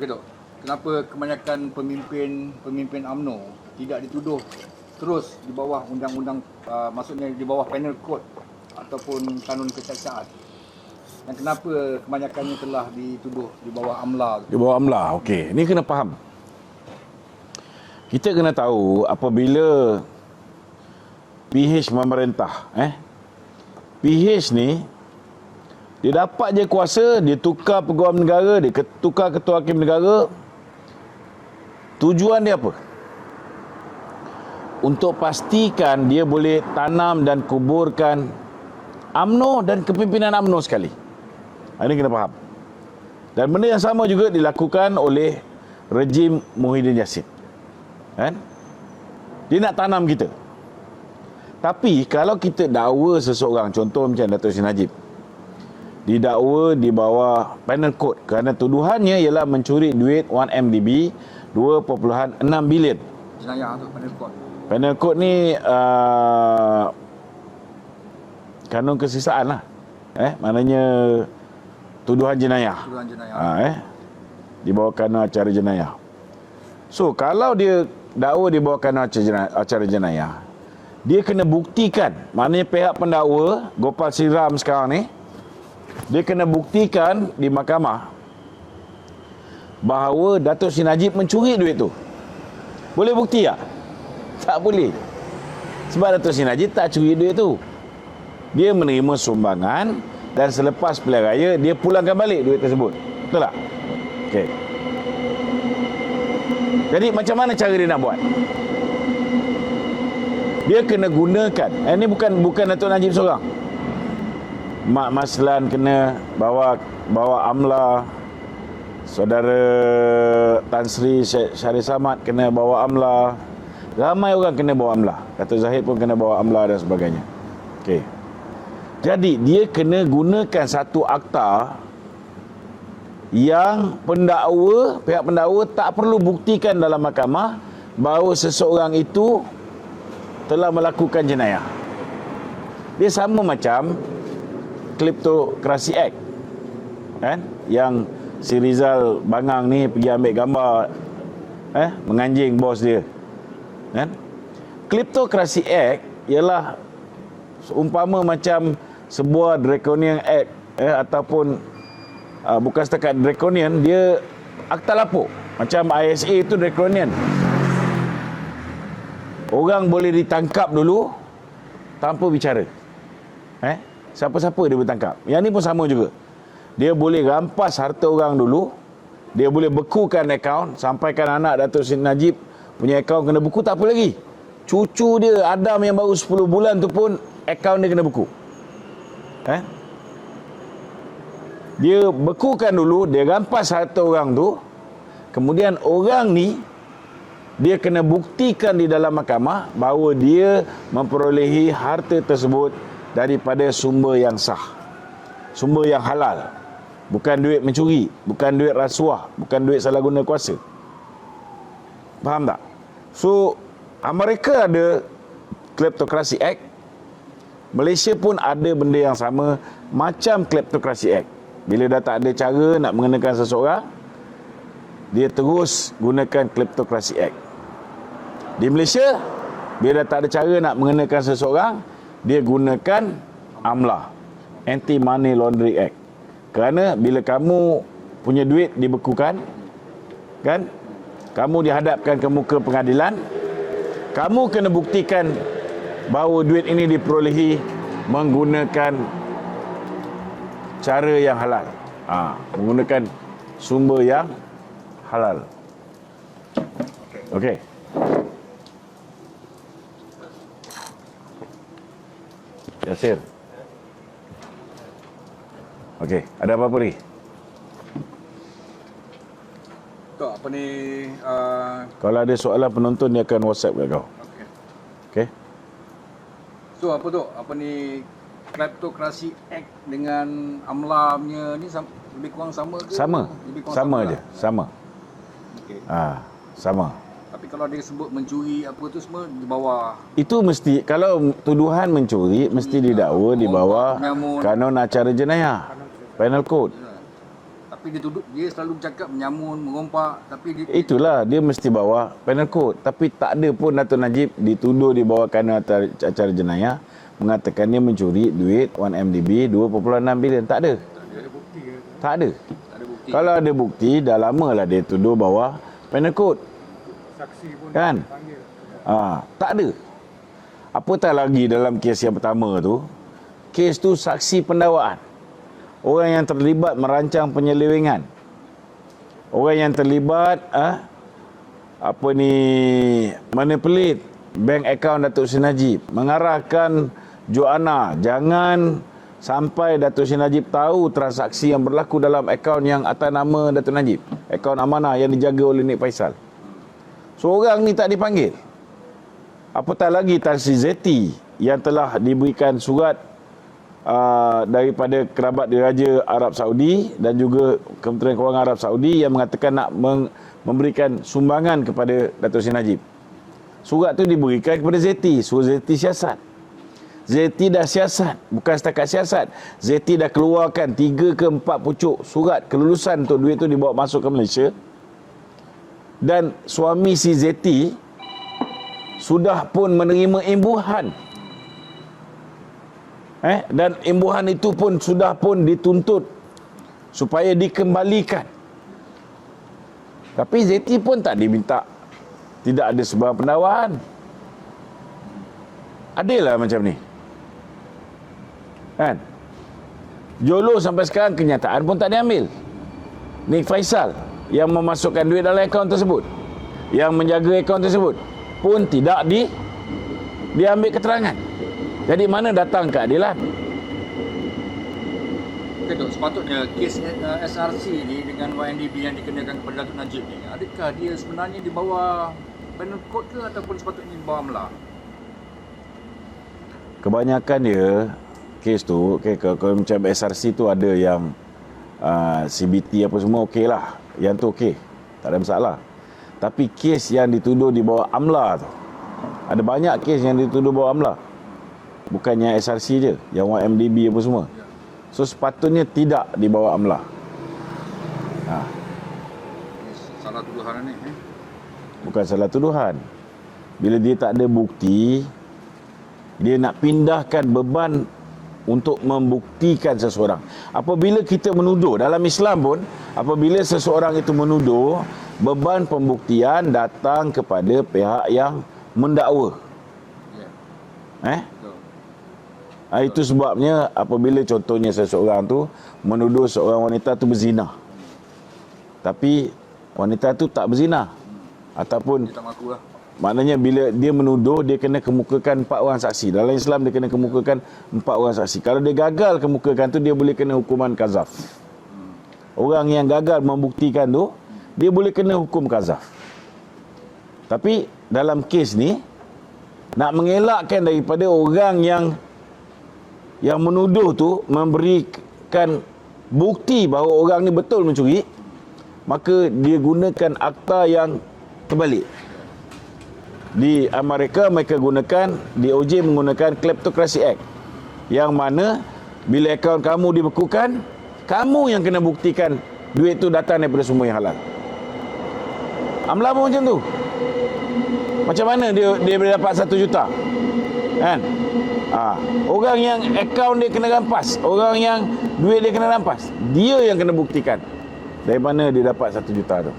Okey Dok, kenapa kebanyakan pemimpin UMNO tidak dituduh terus di bawah undang-undang, maksudnya di bawah penal code ataupun kanun kejaksaan? Dan kenapa kebanyakannya telah dituduh di bawah AMLA? Di bawah AMLA, okey. Ini kena faham. Kita kena tahu apabila PH memerintah, PH ni dia dapat je kuasa, dia tukar pegawai negara, dia tukar ketua hakim negara. Tujuan dia apa? Untuk pastikan dia boleh tanam dan kuburkan UMNO dan kepimpinan UMNO sekali. Ini kena faham. Dan benda yang sama juga dilakukan oleh rejim Muhyiddin Yassin. Kan? Dia nak tanam kita. Tapi kalau kita dakwa seseorang, contoh macam Dato' Seri Najib, didakwa di bawah penal code kerana tuduhannya ialah mencuri duit 1MDB 2.6 bilion. Jenayah tu penal code. Penal code ni kanun kesisaan lah. Maknanya tuduhan jenayah. Tuduhan jenayah. Di bawah kanun acara jenayah. So kalau dia dakwa di bawah kanun acara jenayah, dia kena buktikan, maknanya pihak pendakwa Gopal Siram sekarang ni, dia kena buktikan di mahkamah bahawa Dato' Seri Najib mencuri duit tu. Boleh bukti tak? Tak boleh. Sebab Dato' Seri Najib tak curi duit tu. Dia menerima sumbangan dan selepas pilihan raya dia pulangkan balik duit tersebut. Betul tak? Okey. Jadi macam mana cara dia nak buat? Dia kena gunakan. Ini bukan Dato' Najib seorang. Mak Maslan kena bawa AMLA, saudara Tan Sri Syarif Samad kena bawa AMLA, ramai orang kena bawa AMLA, Dato' Zahid pun kena bawa AMLA dan sebagainya. Okey. Jadi dia kena gunakan satu akta yang pihak pendakwa tak perlu buktikan dalam mahkamah bahawa seseorang itu telah melakukan jenayah. Dia sama macam Kleptokrasi Act, kan? Yang si Rizal Bangang ni pergi ambil gambar menganjing bos dia, kan? Kleptokrasi Act ialah seumpama macam sebuah draconian act, ataupun bukan setakat draconian, dia akta lapuk. Macam ISA itu draconian. Orang boleh ditangkap dulu tanpa bicara. Siapa-siapa dia boleh tangkap. Yang ni pun sama juga. Dia boleh rampas harta orang dulu. Dia boleh bekukan akaun. Sampaikan anak Dato' Seri Najib punya akaun kena beku, tak apa lagi. Cucu dia Adam yang baru 10 bulan tu pun akaun dia kena beku. Dia bekukan dulu, dia rampas harta orang tu. Kemudian orang ni dia kena buktikan di dalam mahkamah bahawa dia memperolehi harta tersebut daripada sumber yang sah, sumber yang halal, bukan duit mencuri, bukan duit rasuah, bukan duit salah guna kuasa. Faham tak? So Amerika ada Kleptokrasi Act, Malaysia pun ada benda yang sama macam Kleptokrasi Act. Bila dah tak ada cara nak mengenakan seseorang, dia terus gunakan Kleptokrasi Act. Di Malaysia, bila dah tak ada cara nak mengenakan seseorang, dia gunakan AMLA, Anti Money Laundering Act. Kerana bila kamu punya duit dibekukan, kan, kamu dihadapkan ke muka pengadilan, kamu kena buktikan bahawa duit ini diperolehi menggunakan cara yang halal, menggunakan sumber yang halal. Okey. Yasir. Okey, ada apa-apa lagi? Tok, apa ni? Kalau ada soalan penonton, dia akan WhatsApp kat kau. Okey. Okey? So apa Tok? Apa ni, Kleptokrasi Act dengan AMLA punya ni lebih kurang sama ke? Sama. Lebih kurang Sama lah. je. Sama. Okey. Sama. Tapi kalau dia sebut mencuri apa tu semua di bawah, Itu mesti, kalau tuduhan mencuri, mesti didakwa di bawah kanun acara jenayah, penal code. tapi Tapi dia selalu bercakap menyamun, mengompak, tapi dia Itulah dia mesti bawa penal code. Tapi tak ada pun Dato' Najib dituduh dibawa kerana acara jenayah mengatakan dia mencuri duit 1MDB 2.6 bilion. Tak ada. Tak ada. tak ada bukti. Kalau ada bukti, dah lamalah dia tuduh bawa penal code. Saksi pun Kan? panggil. Tak ada. Apatah lagi dalam kes yang pertama tu, kes tu saksi pendakwaan. Orang yang terlibat merancang penyelewengan. Orang yang terlibat manipulate bank account Datuk Seri Najib, mengarahkan Joanna jangan sampai Datuk Seri Najib tahu transaksi yang berlaku dalam akaun yang atas nama Datuk Najib, akaun amanah yang dijaga oleh Nik Faisal. Seorang ni tak dipanggil. Apatah lagi Tan Sri Zeti yang telah diberikan surat daripada kerabat diraja Arab Saudi dan juga Kementerian Kewangan Arab Saudi yang mengatakan nak memberikan sumbangan kepada Datuk Seri Najib. Surat tu diberikan kepada Zeti, suruh Zeti siasat. Zeti dah siasat, bukan setakat siasat. Zeti dah keluarkan 3 ke 4 pucuk surat kelulusan untuk duit tu dibawa masuk ke Malaysia. Dan suami si Zeti sudah pun menerima imbuhan. Dan imbuhan itu pun sudah pun dituntut supaya dikembalikan. Tapi Zeti pun tak diminta. Tidak ada sebarang pendakwaan. Adalah macam ni. Kan? Jolo sampai sekarang kenyataan pun tak diambil. Nik Faisal yang memasukkan duit dalam akaun tersebut, yang menjaga akaun tersebut pun tidak diambil keterangan. Jadi mana datang keadilan? Okay, Dok, sepatutnya kes SRC ni dengan YNDB yang dikenakan kepada Datuk Najib ni, adakah dia sebenarnya di bawah penal code ke ataupun sepatutnya di bawah AMLA? Kebanyakan dia kes tu, kalau macam SRC tu ada yang CBT apa semua okey lah. Yang tu okey, tak ada masalah. Tapi kes yang dituduh di bawah AMLA tu, ada banyak kes yang dituduh bawah AMLA. Bukannya SRC je, yang YMDB apa semua. So sepatutnya tidak di bawah AMLA. Salah tuduhan ni. Bukan salah tuduhan. Bila dia tak ada bukti, dia nak pindahkan beban untuk membuktikan seseorang. Apabila kita menuduh, dalam Islam pun, apabila seseorang itu menuduh, beban pembuktian datang kepada pihak yang mendakwa. Itu sebabnya apabila contohnya seseorang tu menuduh seorang wanita tu berzina, tapi wanita tu tak berzina, ataupun Dia tak mengaku lah. maknanya bila dia menuduh, dia kena kemukakan 4 orang saksi. Dalam Islam dia kena kemukakan 4 orang saksi. Kalau dia gagal kemukakan tu, dia boleh kena hukuman kazaf. Orang yang gagal membuktikan tu, dia boleh kena hukum kazaf. Tapi dalam kes ni, nak mengelakkan daripada orang yang menuduh tu memberikan bukti bahawa orang ni betul mencuri, maka dia gunakan akta yang terbalik. Di Amerika mereka gunakan, DOJ menggunakan Kleptocracy Act, yang mana bila akaun kamu dibekukan, kamu yang kena buktikan duit tu datang daripada sumber yang halal. AMLA pun macam tu. Macam mana dia boleh dapat 1 juta? Kan? Orang yang akaun dia kena rampas, orang yang duit dia kena rampas, dia yang kena buktikan dari mana dia dapat 1 juta tu.